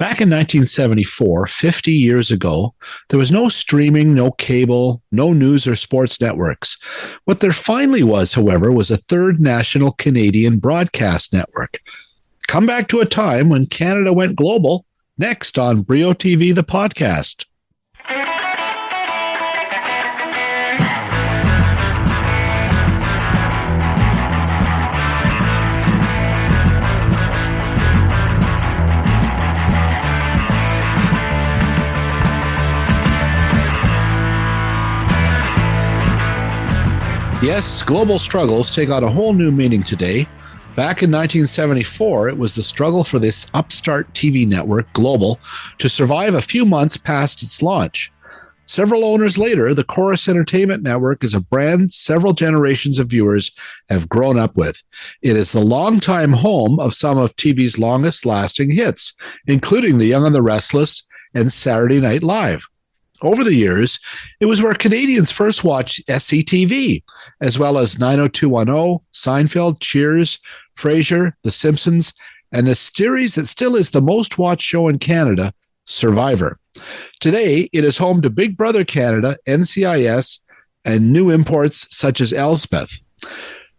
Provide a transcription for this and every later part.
Back in 1974, 50 years ago, there was no streaming, no cable, no news or sports networks. What there finally was, however, was a third national Canadian broadcast network. Come back to a time when Canada went global, next on Brio TV, the podcast. Yes, global struggles take on a whole new meaning today. Back in 1974, it was the struggle for this upstart TV network, Global, to survive a few months past its launch. Several owners later, the Corus Entertainment Network is a brand several generations of viewers have grown up with. It is the longtime home of some of TV's longest-lasting hits, including The Young and the Restless and Saturday Night Live. Over the years, it was where Canadians first watched SCTV, as well as 90210, Seinfeld, Cheers, Frasier, The Simpsons, and the series that still is the most watched show in Canada, Survivor. Today, it is home to Big Brother Canada, NCIS, and new imports such as Elsbeth.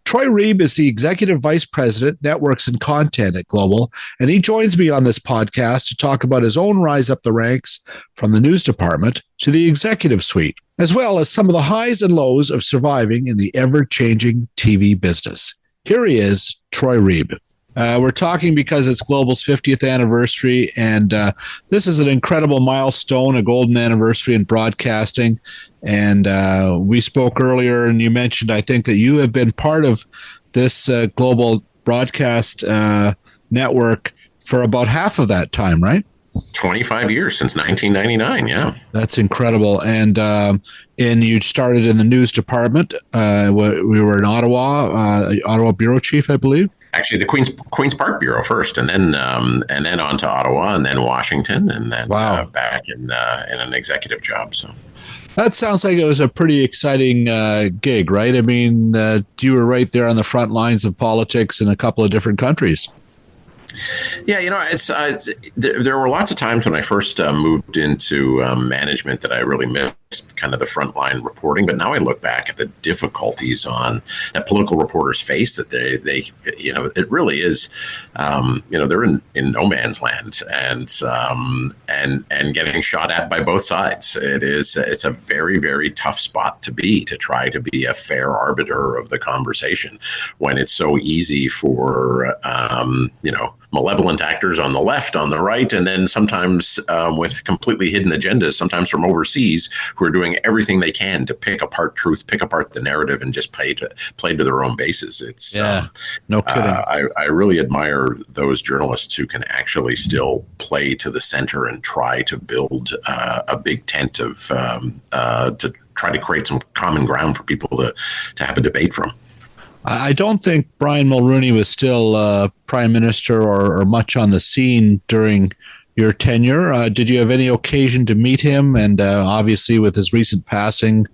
Troy Reeb is the Executive Vice President, Networks and Content at Global, and he joins me on this podcast to talk about his own rise up the ranks from the news department to the executive suite, as well as some of the highs and lows of surviving in the ever-changing TV business. Here he is, Troy Reeb. We're talking because it's Global's 50th anniversary, and this is an incredible milestone, a golden anniversary in broadcasting. And we spoke earlier, and you mentioned, I think, that you have been part of this Global broadcast network for about half of that time, right? 25 years, since 1999, yeah. That's incredible. And you started in the news department. We were in Ottawa bureau chief, I believe. Actually, the Queen's Park Bureau first, and then on to Ottawa, and then Washington, and then back in an executive job. So that sounds like it was a pretty exciting gig, right? I mean, you were right there on the front lines of politics in a couple of different countries. Yeah, it's there were lots of times when I first moved into management that I really missed kind of the frontline reporting. But now I look back at the difficulties that political reporters face. That they it really is, they're in no man's land and getting shot at by both sides. It's a very, very tough spot to try to be a fair arbiter of the conversation when it's so easy for malevolent actors on the left, on the right, and then sometimes with completely hidden agendas, sometimes from overseas, who are doing everything they can to pick apart truth, pick apart the narrative, and just play to their own bases. It's no kidding. I really admire those journalists who can actually still play to the center and try to build a big tent of to try to create some common ground for people to have a debate from. I don't think Brian Mulroney was still prime minister or much on the scene during your tenure. Did you have any occasion to meet him? And obviously, with his recent passing,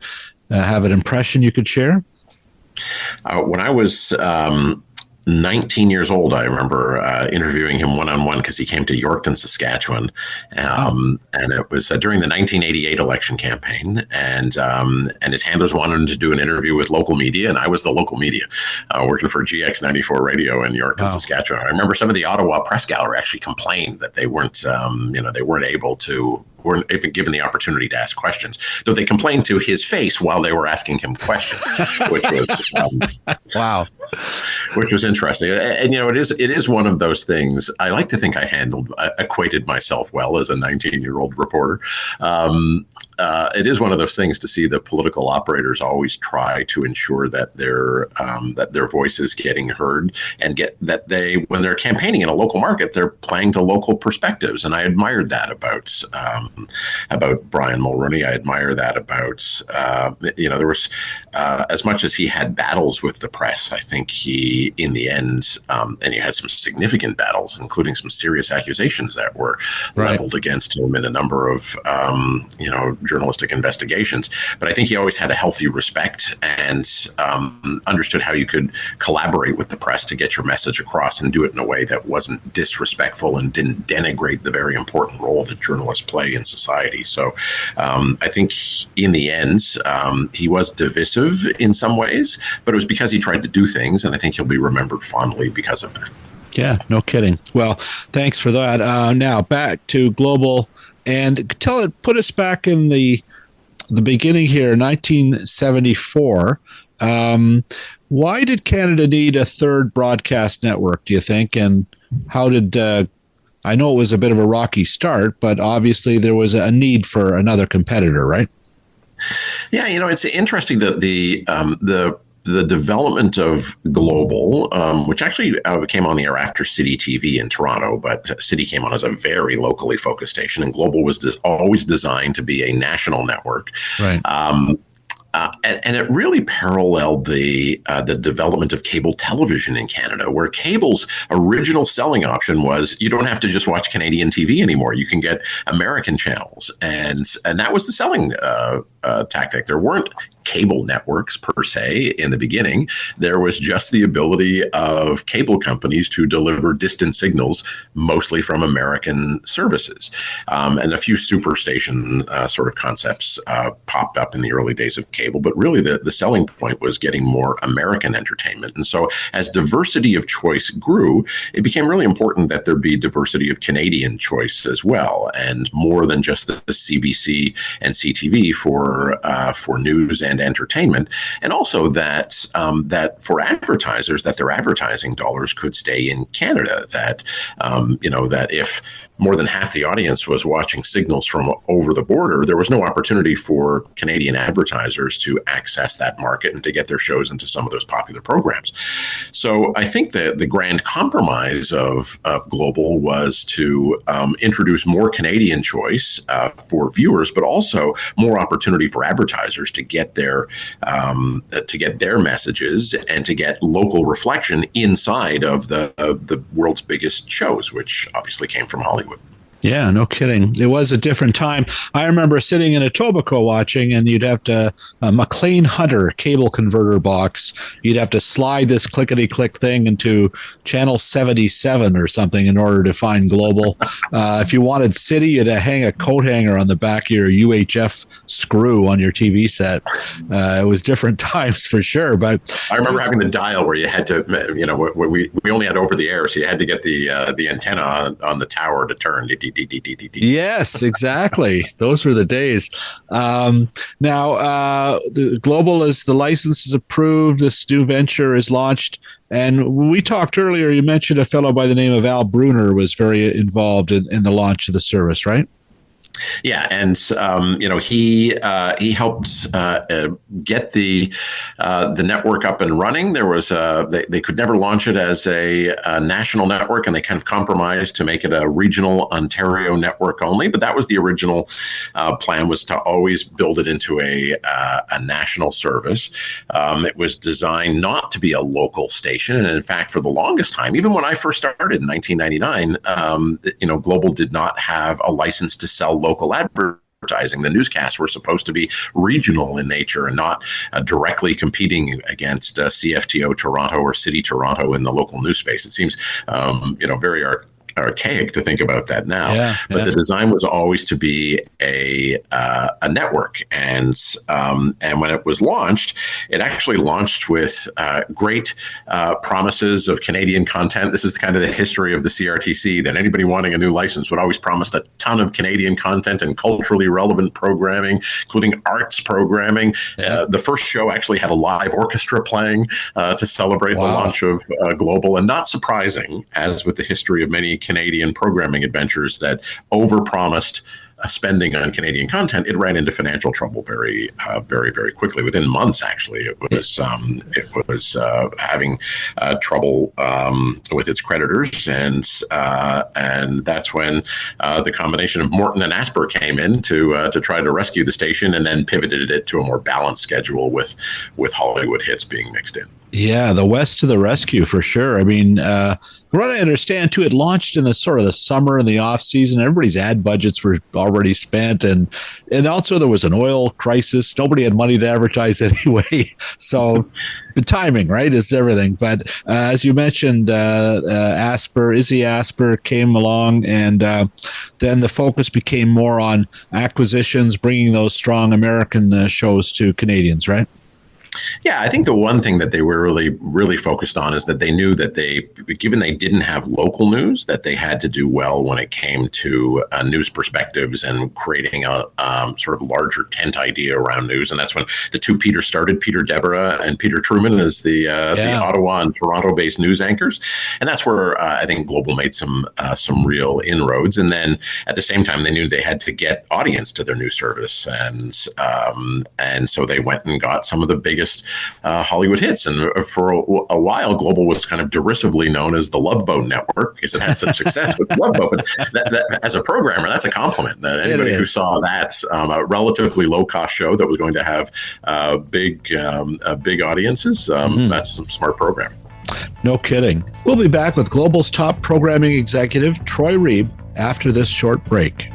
have an impression you could share? When I was 19 years old, I remember interviewing him one-on-one because he came to Yorkton, Saskatchewan, and it was during the 1988 election campaign, and his handlers wanted him to do an interview with local media, and I was the local media, working for GX94 Radio in Yorkton, Saskatchewan. I remember some of the Ottawa press gallery actually complained that they weren't weren't even given the opportunity to ask questions. So they complained to his face while they were asking him questions, which was which was interesting. And it is one of those things. I like to think I acquainted myself well as a 19-year-old reporter. It is one of those things to see the political operators always try to ensure that their voice is getting heard, and when they're campaigning in a local market, they're playing to local perspectives. And I admired that about Brian Mulroney. I admire that about there was as much as he had battles with the press, I think he, in the end, and he had some significant battles, including some serious accusations that were leveled against him in a number of journalistic investigations. But I think he always had a healthy respect and understood how you could collaborate with the press to get your message across and do it in a way that wasn't disrespectful and didn't denigrate the very important role that journalists play in society. So I think in the end, he was divisive in some ways, but it was because he tried to do things, and I think he'll be remembered fondly because of that. Yeah, no kidding. Well, thanks for that. Now back to Global, and put us back in the beginning here, 1974. Why did Canada need a third broadcast network, do you think? And how did I know it was a bit of a rocky start, but obviously there was a need for another competitor, right? Yeah, it's interesting that the development of Global, which actually came on the air after City TV in Toronto, but City came on as a very locally focused station, and Global was always designed to be a national network. Right. And it really paralleled the development of cable television in Canada, where cable's original selling option was you don't have to just watch Canadian TV anymore. You can get American channels. And that was the selling tactic. There weren't cable networks per se in the beginning. There was just the ability of cable companies to deliver distant signals, mostly from American services. And a few superstation sort of concepts popped up in the early days of cable, but really the selling point was getting more American entertainment. And so as diversity of choice grew, it became really important that there be diversity of Canadian choice as well, and more than just the CBC and CTV for news and entertainment, and also that that for advertisers, that their advertising dollars could stay in Canada. That that if more than half the audience was watching signals from over the border, there was no opportunity for Canadian advertisers to access that market and to get their shows into some of those popular programs. So I think that the grand compromise of Global was to introduce more Canadian choice for viewers, but also more opportunity for advertisers to get their messages and to get local reflection inside of the world's biggest shows, which obviously came from Hollywood. Yeah, no kidding. It was a different time. I remember sitting in Etobicoke watching, and you'd have to, McLean Hunter cable converter box, you'd have to slide this clickety-click thing into channel 77 or something in order to find Global. If you wanted City, you'd hang a coat hanger on the back of your UHF screw on your TV set. It was different times for sure. But I remember having the dial where you had to, we only had over the air, so you had to get the antenna on the tower to turn. Yes, exactly. Those were the days. Now, the Global, as the license is approved, this new venture is launched. And we talked earlier, you mentioned a fellow by the name of Al Bruner was very involved in the launch of the service, right? Yeah, and he helped get the network up and running. There was they could never launch it as a national network, and they kind of compromised to make it a regional Ontario network only. But that was the original plan, was to always build it into a national service. It was designed not to be a local station, and in fact, for the longest time, even when I first started in 1999, Global did not have a license to sell local advertising. The newscasts were supposed to be regional in nature and not directly competing against CFTO Toronto or City Toronto in the local news space. It seems, very archaic to think about that now, but the design was always to be a network, and when it was launched, it actually launched with great promises of Canadian content. This is kind of the history of the CRTC, that anybody wanting a new license would always promise a ton of Canadian content and culturally relevant programming, including arts programming. The first show actually had a live orchestra playing to celebrate the launch of Global, and not surprising, as with the history of many Canadian programming adventures that overpromised spending on Canadian content, it ran into financial trouble very, very quickly. Within months, actually, it was having trouble with its creditors, and that's when the combination of Morton and Asper came in to try to rescue the station, and then pivoted it to a more balanced schedule with Hollywood hits being mixed in. Yeah, the West to the rescue for sure. I mean, from what I understand too, it launched in the sort of the summer and the off season. Everybody's ad budgets were already spent, and also there was an oil crisis. Nobody had money to advertise anyway. So the timing, right, is everything. But as you mentioned, Izzy Asper came along, and then the focus became more on acquisitions, bringing those strong American shows to Canadians, right? Yeah, I think the one thing that they were really focused on is that they knew that given they didn't have local news, that they had to do well when it came to news perspectives and creating a sort of larger tent idea around news. And that's when the two Peters started, Peter Deborah and Peter Truman, as the Ottawa and Toronto-based news anchors. And that's where I think Global made some real inroads. And then at the same time, they knew they had to get audience to their news service, and so they went and got some of the biggest Hollywood hits. And for a while, Global was kind of derisively known as the Love Boat Network because it had such success with Love Boat. But that, as a programmer, that's a compliment. That anybody who saw that, a relatively low-cost show that was going to have big audiences, that's some smart programming. No kidding. We'll be back with Global's top programming executive, Troy Reeb, after this short break.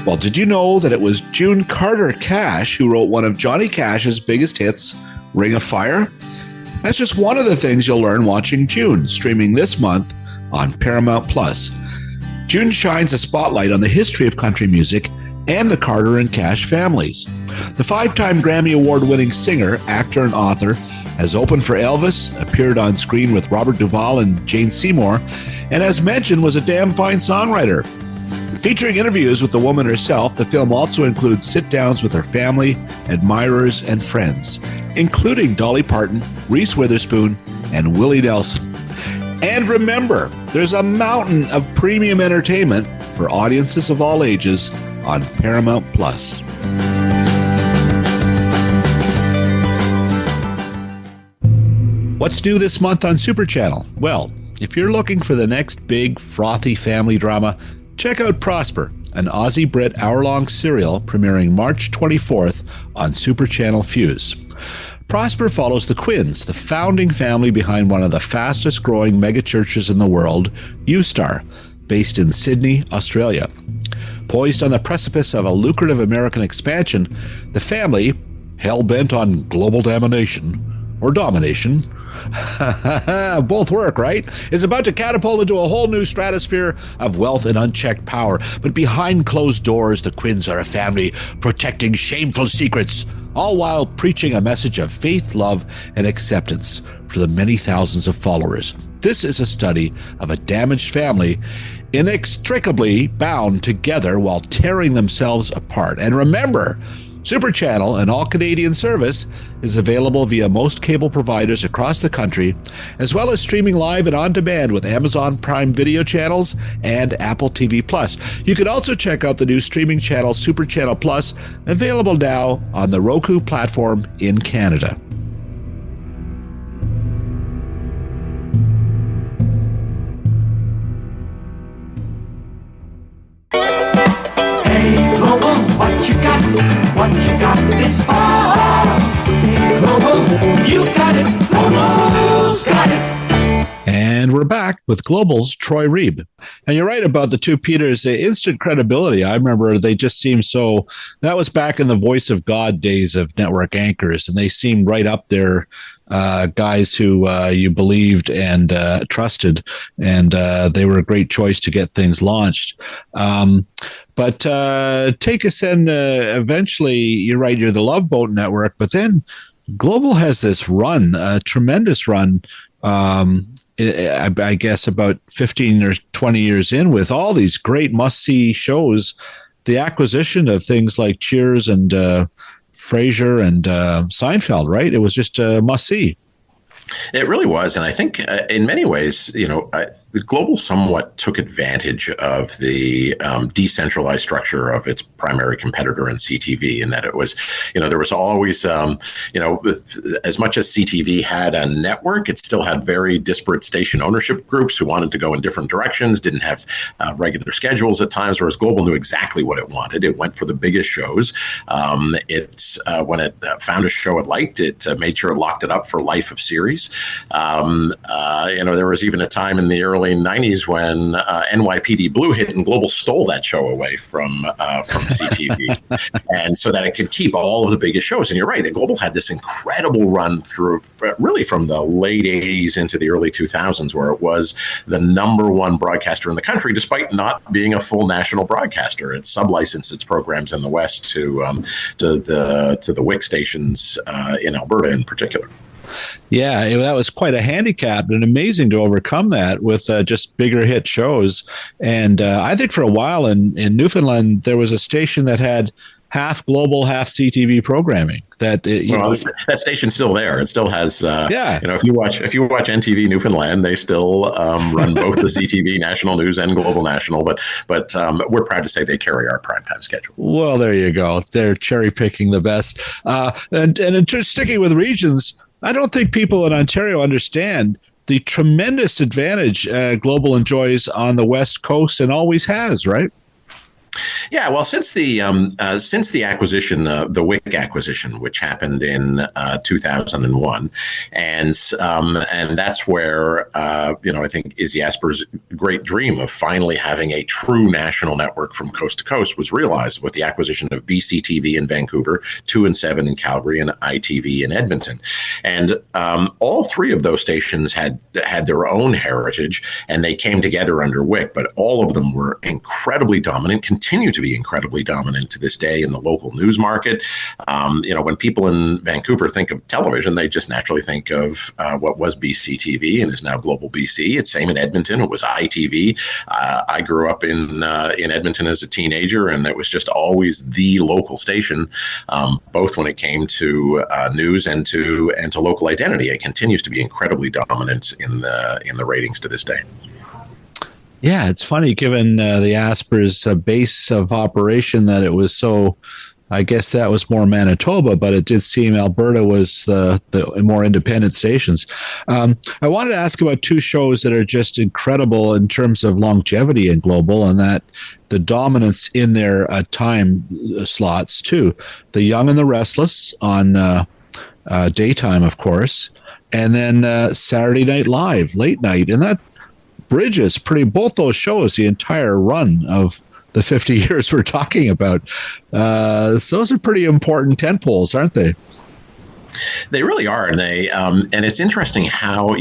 Well, did you know that it was June Carter Cash who wrote one of Johnny Cash's biggest hits, Ring of Fire? That's just one of the things you'll learn watching June, streaming this month on Paramount+. June shines a spotlight on the history of country music and the Carter and Cash families. The 5-time Grammy Award-winning singer, actor, and author has opened for Elvis, appeared on screen with Robert Duvall and Jane Seymour, and as mentioned, was a damn fine songwriter. Featuring interviews with the woman herself, the film also includes sit-downs with her family, admirers, and friends, including Dolly Parton, Reese Witherspoon, and Willie Nelson. And remember, there's a mountain of premium entertainment for audiences of all ages on Paramount+. What's new this month on Super Channel? Well, if you're looking for the next big, frothy family drama, check out Prosper, an Aussie-Brit hour-long serial premiering March 24th on Super Channel Fuse. Prosper follows the Quins, the founding family behind one of the fastest-growing megachurches in the world, U-Star, based in Sydney, Australia. Poised on the precipice of a lucrative American expansion, the family, hell-bent on global domination, both work, right? Is about to catapult into a whole new stratosphere of wealth and unchecked power. But behind closed doors, the Quins are a family protecting shameful secrets, all while preaching a message of faith, love, and acceptance for the many thousands of followers. This is a study of a damaged family inextricably bound together while tearing themselves apart. And remember, Super Channel, an all-Canadian service, is available via most cable providers across the country, as well as streaming live and on demand with Amazon Prime Video channels and Apple TV+. You can also check out the new streaming channel Super Channel Plus, available now on the Roku platform in Canada. What you got this fall? Hey, Global, you got it. Global's got it. And we're back with Global's Troy Reeb. And you're right about the two Peters, instant credibility. I remember they just seemed so, that was back in the voice of God days of network anchors, and they seemed right up there, guys who you believed and trusted, and they were a great choice to get things launched. But take us in, eventually, you're right, you're the Love Boat Network, but then Global has this run, a tremendous run, I guess about 15 or 20 years in, with all these great must-see shows, the acquisition of things like Cheers and Frasier and Seinfeld, right? It was just a must-see. It really was, and I think in many ways, the Global somewhat took advantage of the decentralized structure of its primary competitor in CTV, in that it was, there was always, as much as CTV had a network, it still had very disparate station ownership groups who wanted to go in different directions, didn't have regular schedules at times, whereas Global knew exactly what it wanted. It went for the biggest shows. When it found a show it liked, it made sure it locked it up for life of series. There was even a time in the early 90s when NYPD Blue hit, and Global stole that show away from CTV, and so that it could keep all of the biggest shows. And you're right, Global had this incredible run through, really from the late 80s into the early 2000s, where it was the number one broadcaster in the country, despite not being a full national broadcaster. It sublicensed its programs in the West to the WIC stations in Alberta in particular. Yeah, that was quite a handicap, and amazing to overcome that with just bigger hit shows. And I think for a while in Newfoundland, there was a station that had half Global, half CTV programming. That station's still there. It still has. If you watch NTV Newfoundland, they still run both the CTV National News and Global National. But we're proud to say they carry our primetime schedule. Well, there you go. They're cherry picking the best. And in just sticking with regions, I don't think people in Ontario understand the tremendous advantage Global enjoys on the West Coast and always has, right? Yeah, well, since the acquisition, the WIC acquisition, which happened in 2001, and that's where I think Izzy Asper's great dream of finally having a true national network from coast to coast was realized with the acquisition of BCTV in Vancouver, 2 and 7 in Calgary, and ITV in Edmonton. And all three of those stations had their own heritage, and they came together under WIC, but all of them were incredibly dominant, continue to be incredibly dominant to this day in the local news market. When people in Vancouver think of television, they just naturally think of what was BCTV and is now Global BC. It's same in Edmonton. It was ITV. I grew up in Edmonton as a teenager, and it was just always the local station, both when it came to news and to local identity. It continues to be incredibly dominant in the ratings to this day. Yeah, it's funny, given the Asper's base of operation, that it was so, I guess that was more Manitoba, but it did seem Alberta was the more independent stations. I wanted to ask about two shows that are just incredible in terms of longevity in Global, and that the dominance in their time slots, too. The Young and the Restless on daytime, of course, and then Saturday Night Live, late night, and that bridges both those shows the entire run of the 50 years we're talking about. So those are pretty important tentpoles, aren't they? They really are, and and it's interesting how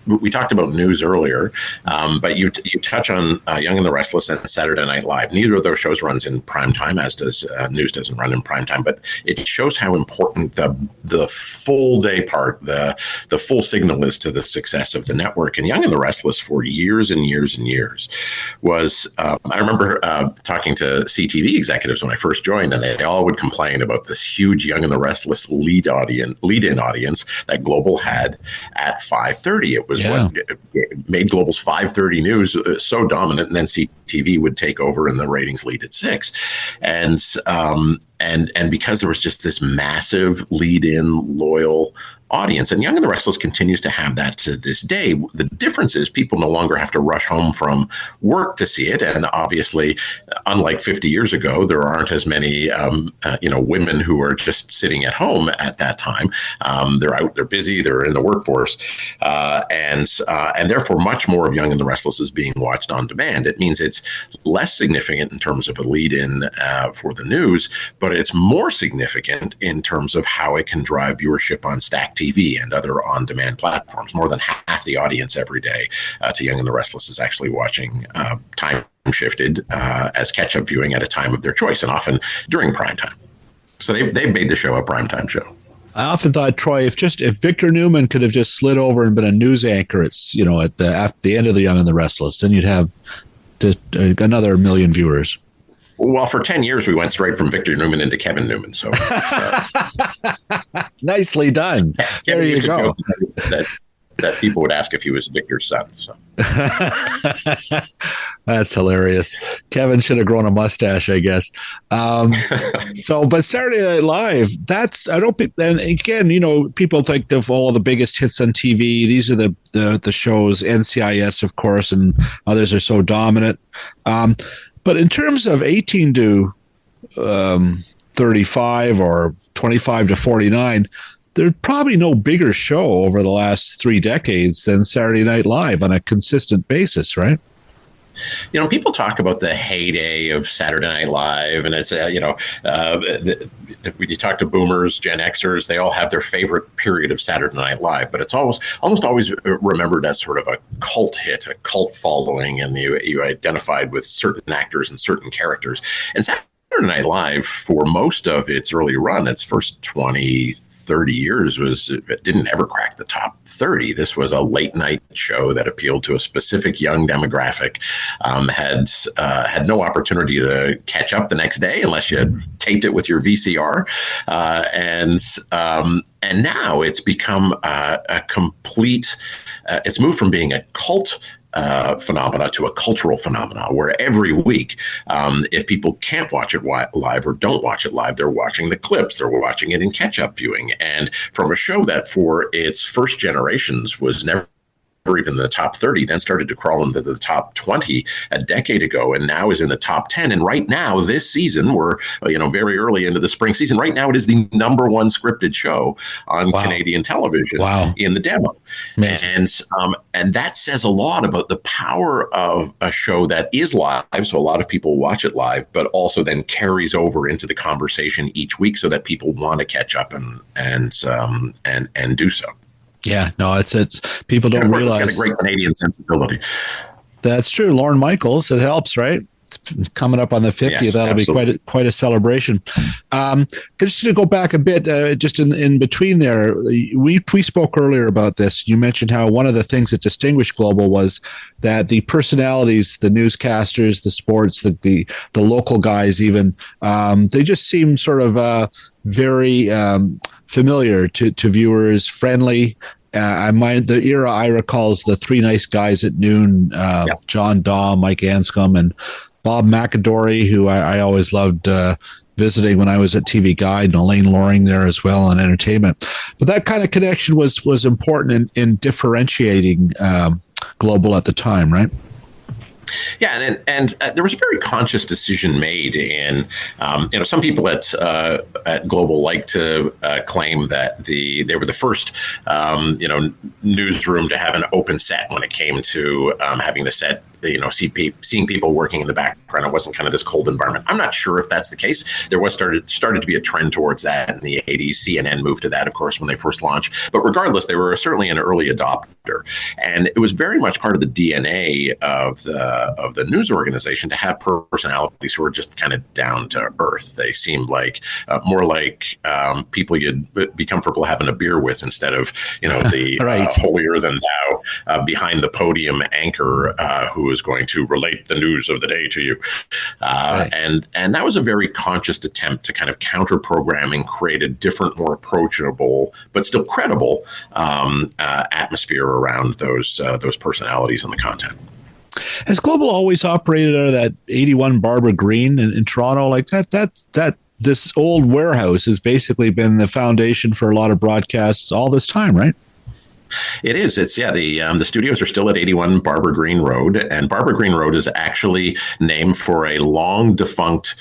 we talked about news earlier, but you touch on Young and the Restless and Saturday Night Live. Neither of those shows runs in prime time, as does news doesn't run in prime time. But it shows how important the full day part, the full signal is to the success of the network. And Young and the Restless for years and years and years was. I remember talking to CTV executives when I first joined, and they all would complain about this huge Young and the Restless lead-in audience that Global had at 5:30. It was what made Global's 5:30 news so dominant, and then CTV would take over and the ratings lead at 6. And because there was just this massive lead-in loyal audience, and Young and the Restless continues to have that to this day. The difference is people no longer have to rush home from work to see it, and obviously, unlike 50 years ago, there aren't as many women who are just sitting at home at that time. They're out, they're busy, they're in the workforce, and therefore much more of Young and the Restless is being watched on demand. It means it's less significant in terms of a lead-in for the news, but it's more significant in terms of how it can drive viewership on Stack TV and other on-demand platforms. More than half the audience every day to Young and the Restless is actually watching time shifted as catch-up viewing at a time of their choice, and often during prime time. So they made the show a primetime show. I often thought, Troy, if Victor Newman could have just slid over and been a news anchor at the end of the Young and the Restless, then you'd have just another million viewers. Well, for 10 years, we went straight from Victor Newman into Kevin Newman. So nicely done. There you go. That people would ask if he was Victor's son. So that's hilarious. Kevin should have grown a mustache, I guess. But Saturday Night Live, and again, people think of all the biggest hits on TV. These are the shows, NCIS, of course, and others are so dominant. But in terms of 18 to 35 or 25 to 49, there's probably no bigger show over the last 3 decades than Saturday Night Live on a consistent basis, right? People talk about the heyday of Saturday Night Live, and it's, when you talk to boomers, Gen Xers, they all have their favorite period of Saturday Night Live, but it's almost always remembered as sort of a cult hit, a cult following, and you identified with certain actors and certain characters. And Saturday Night Live, for most of its early run, its first 20, 30 years, it didn't ever crack the top 30. This was a late night show that appealed to a specific young demographic, had no opportunity to catch up the next day unless you had taped it with your VCR. And now it's become a complete, it's moved from being a cult phenomena to a cultural phenomena, where every week, if people can't watch it live or don't watch it live, they're watching the clips, they're watching it in catch-up viewing. And from a show that for its first generations was never even the top 30, then started to crawl into the top 20 a decade ago, and now is in the top 10. And right now, this season, we're very early into the spring season. Right now, it is the number one scripted show on Canadian television in the demo. And that says a lot about the power of a show that is live. So a lot of people watch it live, but also then carries over into the conversation each week, so that people want to catch up and do so. Yeah, no, it's people don't realize it's got a great Canadian sensibility. That's true. Lorne Michaels, it helps, right? It's coming up on the 50th, yes, that'll absolutely be quite a celebration. Just to go back a bit, just in between there, we spoke earlier about this. You mentioned how one of the things that distinguished Global was that the personalities, the newscasters, the sports, the local guys, even they just seem sort of very familiar to viewers, friendly. The era I recall is the Three Nice Guys at Noon, John Daw, Mike Anscombe, and Bob McAdory, who I always loved visiting when I was at TV Guide, and Elaine Loring there as well on entertainment. But that kind of connection was important in differentiating Global at the time, right? Yeah, and there was a very conscious decision made in, some people at Global like to claim that they were the first, newsroom to have an open set when it came to having the set, seeing people working in the background. It wasn't kind of this cold environment. I'm not sure if that's the case. There was started to be a trend towards that in the 80s. CNN moved to that, of course, when they first launched. But regardless, they were certainly an early adopter. And it was very much part of the DNA of the news organization to have personalities who were just kind of down to earth. They seemed like more like people you'd be comfortable having a beer with, instead of the right. Holier than thou behind the podium anchor who is going to relate the news of the day to you. Right. And that was a very conscious attempt to kind of counter programming, create a different, more approachable, but still credible atmosphere around those personalities and the content. Has Global always operated out of that 81 Barbara Green in Toronto? Like that this old warehouse has basically been the foundation for a lot of broadcasts all this time, right? It is. It's the studios are still at 81 Barbara Green Road, and Barbara Green Road is actually named for a long defunct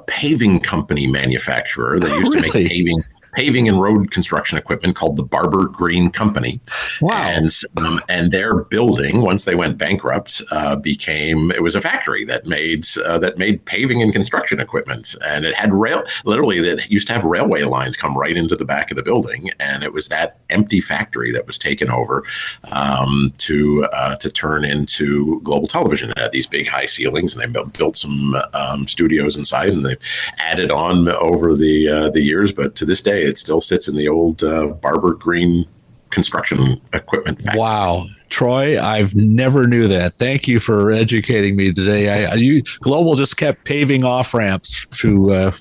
paving company manufacturer that used to make paving and road construction equipment called the Barbara Green Company. Wow. And their building, once they went bankrupt, it was a factory that made paving and construction equipment. And it had that used to have railway lines come right into the back of the building. And it was that empty factory that was taken over to turn into Global Television. It had these big high ceilings, and they built some studios inside, and they've added on over the years. But to this day, it still sits in the old Barbara Green construction equipment factory. Wow. Troy, I've never knew that. Thank you for educating me today. Global just kept paving off ramps for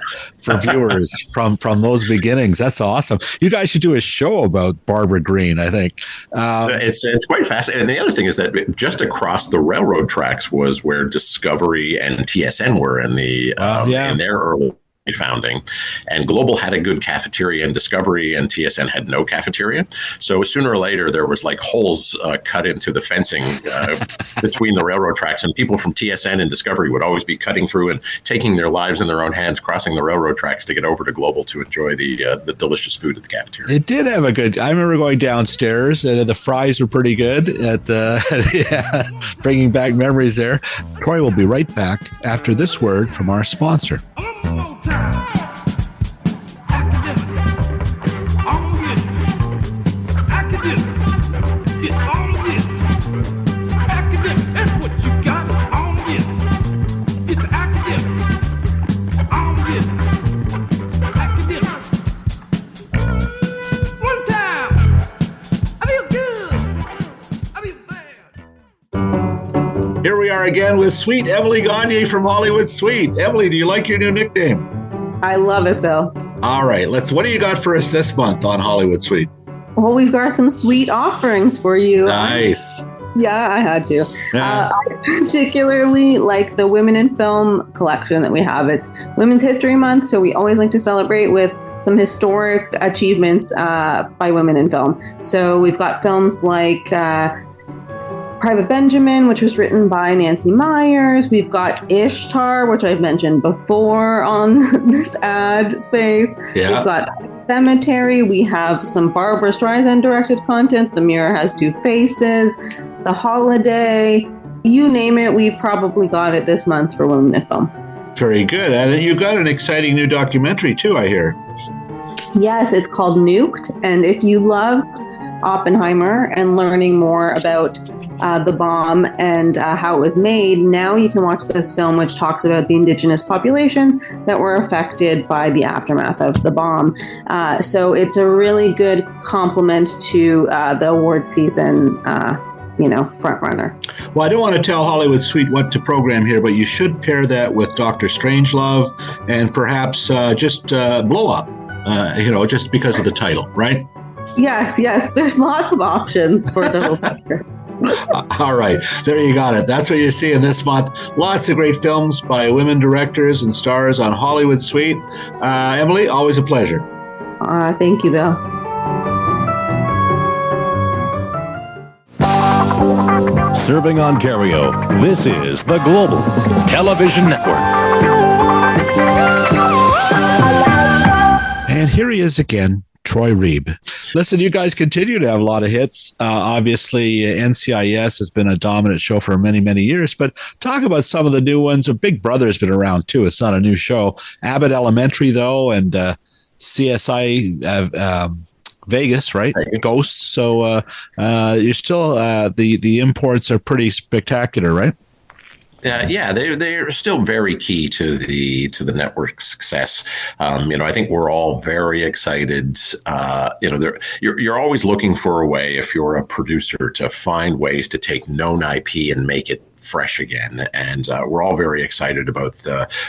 viewers from those beginnings. That's awesome. You guys should do a show about Barbara Green, I think. It's quite fascinating. And the other thing is that just across the railroad tracks was where Discovery and TSN were in their early founding, and Global had a good cafeteria, and Discovery and TSN had no cafeteria. So sooner or later, there was like holes cut into the fencing between the railroad tracks, and people from TSN and Discovery would always be cutting through and taking their lives in their own hands, crossing the railroad tracks to get over to Global to enjoy the delicious food at the cafeteria. It did have I remember going downstairs, and the fries were pretty good bringing back memories there. Troy will be right back after this word from our sponsor. Here we are again with sweet Emily Gagne from Hollywood Sweet. Emily, do you like your new nickname? I love it, Bill. All right, what do you got for us this month on Hollywood Sweet? Well, we've got some sweet offerings for you. Nice. Yeah, I had to. Yeah. I particularly like the Women in Film collection that we have. It's Women's History Month, so we always like to celebrate with some historic achievements by women in film. So we've got films like Private Benjamin, which was written by Nancy Myers. We've got Ishtar, which I've mentioned before on this ad space. Yeah. We've got Cemetery. We have some Barbara Streisand directed content. The Mirror Has Two Faces. The Holiday. You name it, we've probably got it this month for Women in Film. Very good. And you've got an exciting new documentary too, I hear. Yes, it's called Nuked. And if you loved Oppenheimer and learning more about the bomb and how it was made, now you can watch this film, which talks about the indigenous populations that were affected by the aftermath of the bomb. So it's a really good complement to the award season, front runner. Well, I don't want to tell Hollywood Sweet what to program here, but you should pair that with Dr. Strangelove and perhaps just Blow Up, just because of the title, right? Yes. There's lots of options for the All right, there you got it. That's what you're seeing this month. Lots of great films by women directors and stars on Hollywood Sweet. Emily, always a pleasure. Thank you, Bill. Serving Ontario, this is the Global Television Network. And here he is again, Troy Reeb. Listen, you guys continue to have a lot of hits. Obviously, NCIS has been a dominant show for many, many years, but talk about some of the new ones. Big Brother's been around, too. It's not a new show. Abbott Elementary, though, and CSI Vegas, right? Ghosts. So you're still, the imports are pretty spectacular, right? They're still very key to the network's success. I think we're all very excited. You're always looking for a way, if you're a producer, to find ways to take known IP and make it fresh again. And we're all very excited about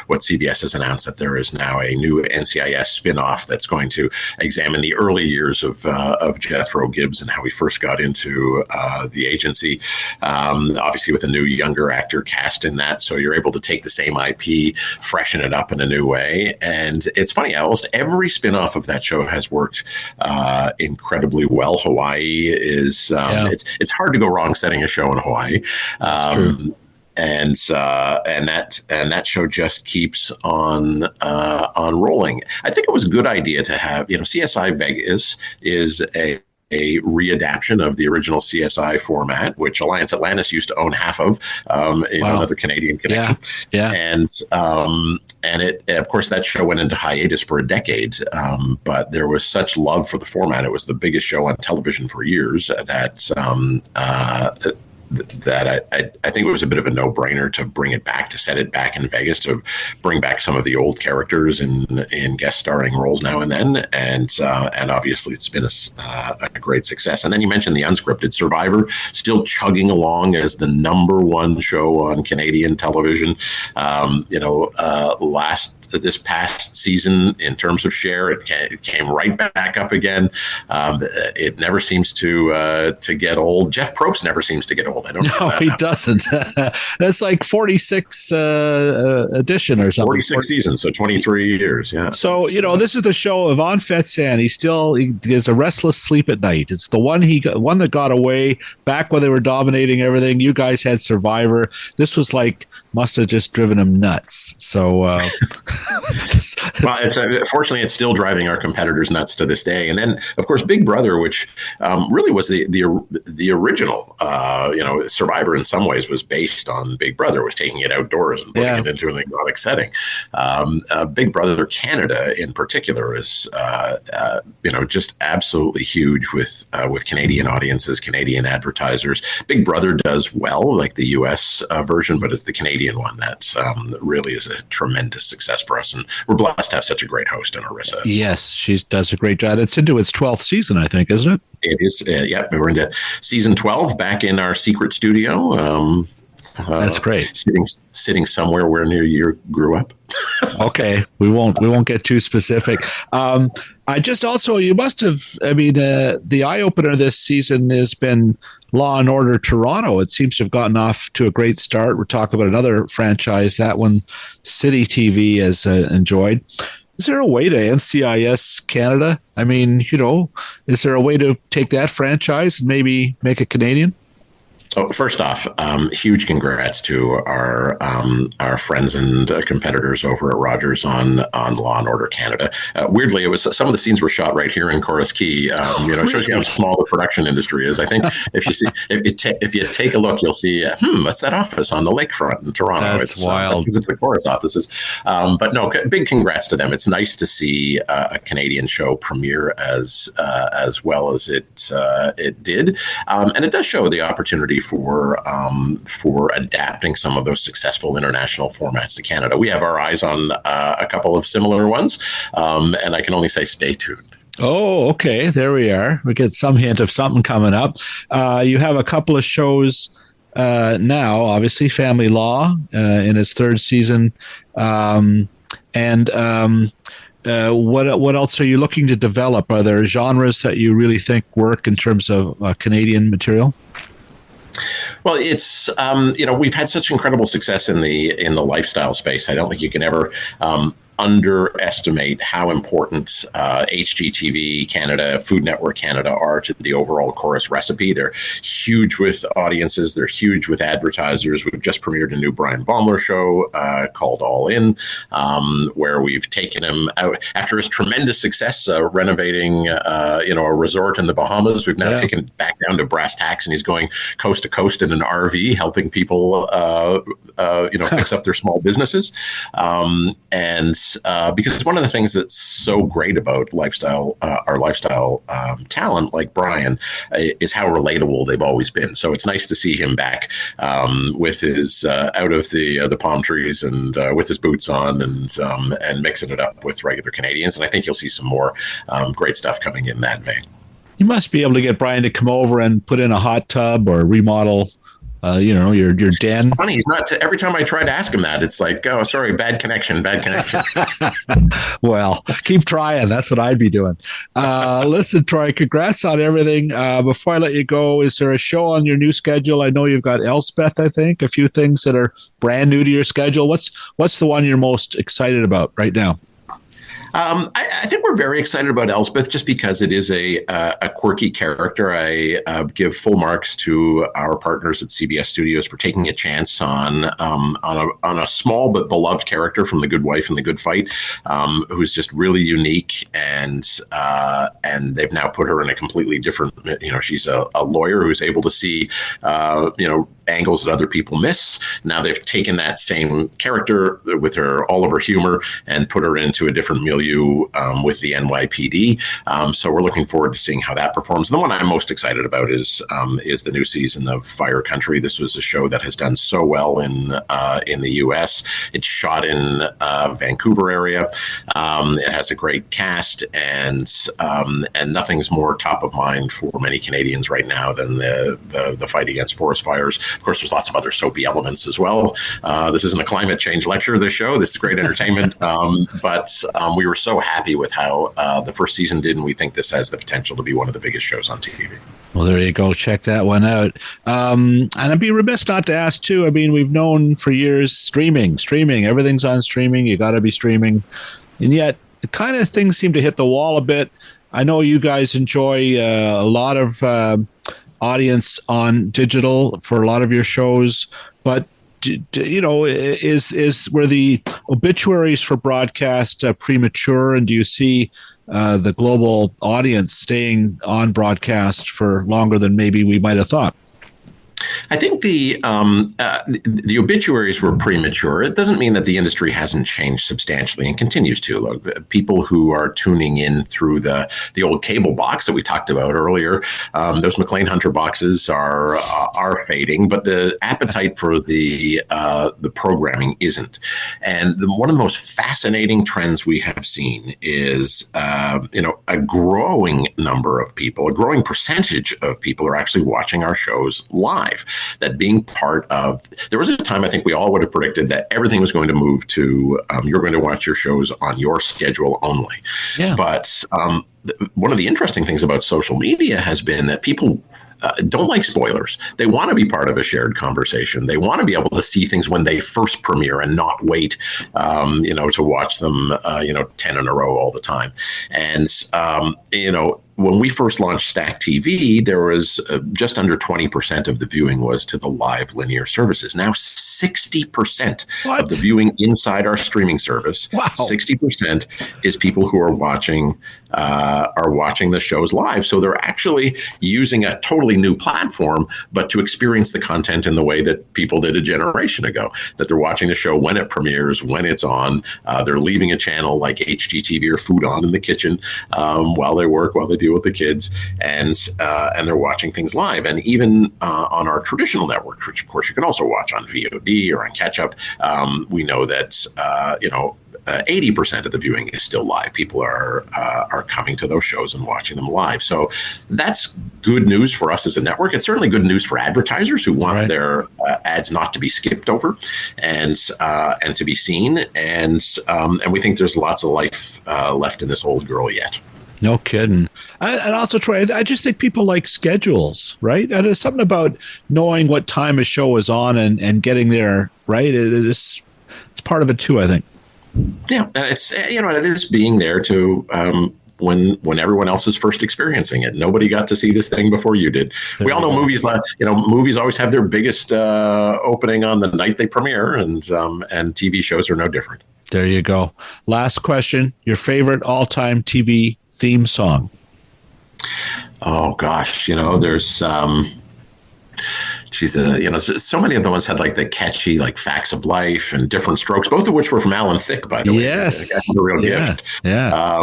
what CBS has announced, that there is now a new NCIS spinoff that's going to examine the early years of Jethro Gibbs and how he first got into the agency. Obviously, with a new younger actor cast in that, so you're able to take the same IP, freshen it up in a new way. And it's funny, almost every spinoff of that show has worked incredibly well. Hawaii is it's hard to go wrong setting a show in Hawaii. And that show just keeps on rolling. I think it was a good idea to have, CSI Vegas is a readaptation of the original CSI format, which Alliance Atlantis used to own half of, another Canadian connection. Yeah. And it, of course, that show went into hiatus for a decade, but there was such love for the format. It was the biggest show on television for years that that I think it was a bit of a no-brainer to bring it back, to set it back in Vegas, to bring back some of the old characters in guest starring roles now and then, and obviously it's been a great success. And then you mentioned the unscripted Survivor, still chugging along as the number one show on Canadian television. This past season, in terms of share, it came right back up again. It never seems to get old. Jeff Probst never seems to get old. I don't know. No, he doesn't. That's like 46 edition or something. 46 seasons, so 23 years. Yeah. So, this is the show of Yvonne Fetsan. He gives a restless sleep at night. It's the one that got away back when they were dominating everything. You guys had Survivor. This was must have just driven him nuts. So, well, fortunately, it's still driving our competitors nuts to this day. And then, of course, Big Brother, which really was the original. Survivor in some ways was based on Big Brother, was taking it outdoors and putting it into an exotic setting. Big Brother Canada, in particular, is just absolutely huge with Canadian audiences, Canadian advertisers. Big Brother does well, like the U.S. Version, but it's the Canadian one that really is a tremendous success for us, and we're blessed to have such a great host in Arissa. Yes, she does a great job. It's into its 12th season, I think, isn't it? It is. We're into season 12, back in our secret studio. That's great. Sitting somewhere where near you grew up. Okay, we won't get too specific. I just also, you must have, the eye opener this season has been Law and Order Toronto. It seems to have gotten off to a great start. We're talking about another franchise, that one SCTV has enjoyed. Is there a way to NCIS Canada? Is there a way to take that franchise and maybe make it Canadian? So first off, huge congrats to our friends and competitors over at Rogers on Law and Order Canada. Weirdly, it was some of the scenes were shot right here in Corus Quay. It shows you how small the production industry is. I think if you take a look, you'll see what's that office on the lakefront in Toronto? That's wild. Because it's the Corus offices. But no, big congrats to them. It's nice to see a Canadian show premiere as well as it did, and it does show the opportunity for adapting some of those successful international formats to Canada. We have our eyes on a couple of similar ones, and I can only say stay tuned. Oh, okay. There we are. We get some hint of something coming up. You have a couple of shows now, obviously, Family Law in its third season. What else are you looking to develop? Are there genres that you really think work in terms of Canadian material? Well, it's we've had such incredible success in the lifestyle space. I don't think you can ever underestimate how important HGTV Canada, Food Network Canada are to the overall Corus recipe. They're huge with audiences. They're huge with advertisers. We've just premiered a new Brian Baumler show called All In, where we've taken him out after his tremendous success renovating a resort in the Bahamas. We've now taken it back down to brass tacks, and he's going coast to coast in an RV, helping people fix up their small businesses. Because one of the things that's so great about our lifestyle talent, like Brian, is how relatable they've always been. So it's nice to see him back with his out of the palm trees and with his boots on and mixing it up with regular Canadians. And I think you'll see some more great stuff coming in that vein. You must be able to get Brian to come over and put in a hot tub or remodel your den. It's funny, he's not. Every time I try to ask him that, it's like, oh, sorry, bad connection. Well, keep trying. That's what I'd be doing. Listen, Troy, congrats on everything. Before I let you go, is there a show on your new schedule? I know you've got Elspeth, I think, a few things that are brand new to your schedule. What's the one you're most excited about right now? I think we're very excited about Elspeth just because it is a quirky character. I give full marks to our partners at CBS Studios for taking a chance on a small but beloved character from The Good Wife and The Good Fight, who's just really unique, and they've now put her in a completely different. She's a lawyer who's able to see angles that other people miss. Now they've taken that same character with all of her humor and put her into a different milieu with the NYPD. So we're looking forward to seeing how that performs. And the one I'm most excited about is the new season of Fire Country. This was a show that has done so well in the U.S. It's shot in Vancouver area. It has a great cast, and nothing's more top of mind for many Canadians right now than the fight against forest fires. Of course, there's lots of other soapy elements as well. This isn't a climate change lecture, this show. This is great entertainment. But we were so happy with how the first season did, and we think this has the potential to be one of the biggest shows on TV. Well, there you go. Check that one out. And I'd be remiss not to ask, too. I mean, we've known for years streaming. Everything's on streaming. You got to be streaming. And yet, the kind of things seem to hit the wall a bit. I know you guys enjoy a lot of audience on digital for a lot of your shows, but were the obituaries for broadcast premature, and do you see the global audience staying on broadcast for longer than maybe we might have thought? I think the obituaries were premature. It doesn't mean that the industry hasn't changed substantially and continues to. Look, people who are tuning in through the old cable box that we talked about earlier, those McLean Hunter boxes are fading, but the appetite for the programming isn't. And one of the most fascinating trends we have seen is a growing number of people, a growing percentage of people are actually watching our shows live. That being part of, there was a time I think we all would have predicted that everything was going to move to you're going to watch your shows on your schedule only. Yeah. But one of the interesting things about social media has been that people don't like spoilers. They want to be part of a shared conversation. They want to be able to see things when they first premiere and not wait, to watch them, 10 in a row all the time. And, when we first launched Stack TV, there was just under 20% of the viewing was to the live linear services. Now 60% of the viewing inside our streaming service, 60% is people who are watching the shows live. So they're actually using a totally new platform, but to experience the content in the way that people did a generation ago, that they're watching the show when it premieres, when it's on. They're leaving a channel like HGTV or Food On in the kitchen while they work, while they deal with the kids, and they're watching things live. And even on our traditional networks, which of course you can also watch on VOD or on catch up, we know that 80% of the viewing is still live. People are coming to those shows and watching them live. So that's good news for us as a network. It's certainly good news for advertisers who want their ads not to be skipped over and to be seen. And we think there's lots of life left in this old girl yet. No kidding. And also, Troy, I just think people like schedules, right? And there's something about knowing what time a show is on and getting there, right? It's part of it too, I think. Yeah, and it's it is being there to when everyone else is first experiencing it. Nobody got to see this thing before you did. We all know movies. Movies always have their biggest opening on the night they premiere, and TV shows are no different. There you go. Last question: your favorite all-time TV theme song? Oh gosh, there's. So many of the ones had like the catchy, like Facts of Life and Different Strokes, both of which were from Alan Thicke, by the way. Yes. That's a real gift. Yeah.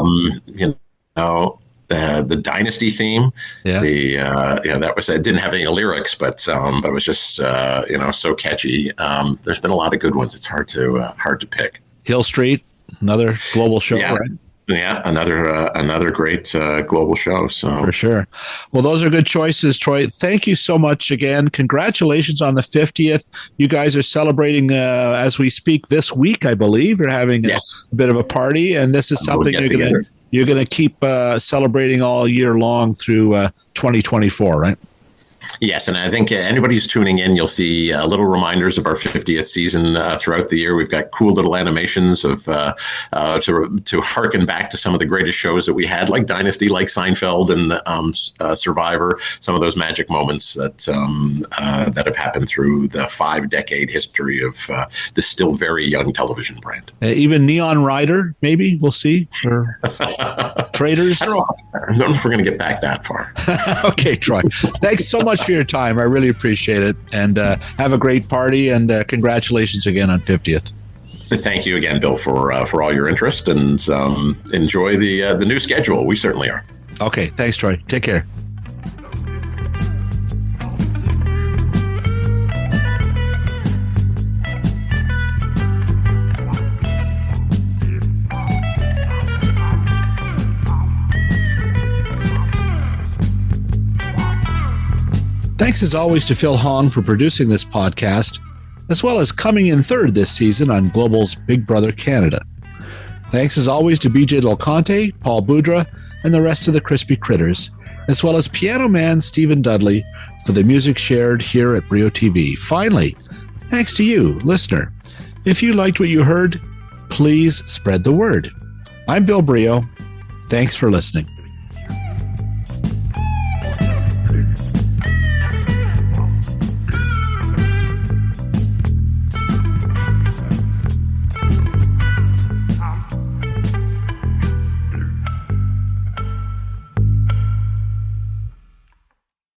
The Dynasty theme. Yeah. That was, it didn't have any lyrics, but it was just, so catchy. There's been a lot of good ones. It's hard to pick. Hill Street, another global show, right? Yeah, another great global show. So for sure. Well, those are good choices, Troy. Thank you so much again. Congratulations on the 50th. You guys are celebrating as we speak this week, I believe. You're having a bit of a party, and this is something you're going to keep celebrating all year long through 2024, right? Yes, and I think anybody who's tuning in, you'll see little reminders of our 50th season throughout the year. We've got cool little animations of to harken back to some of the greatest shows that we had, like Dynasty, like Seinfeld, and Survivor. Some of those magic moments that have happened through the 5-decade history of this still very young television brand. Even Neon Rider, maybe we'll see, or Traders. I don't know if we're going to get back that far. Okay, Troy. Thanks so much much for your time. I really appreciate it. And have a great party. And congratulations again on 50th. Thank you again, Bill, for all your interest, and enjoy the new schedule. We certainly are. Okay. Thanks, Troy. Take care. Thanks as always to Phil Hong for producing this podcast, as well as coming in third this season on Global's Big Brother Canada. Thanks as always to BJ Del Conte, Paul Boudra, and the rest of the Crispy Critters, as well as piano man Stephen Dudley for the music shared here at Brio TV. Finally, thanks to you, listener. If you liked what you heard, please spread the word. I'm Bill Brio. Thanks for listening.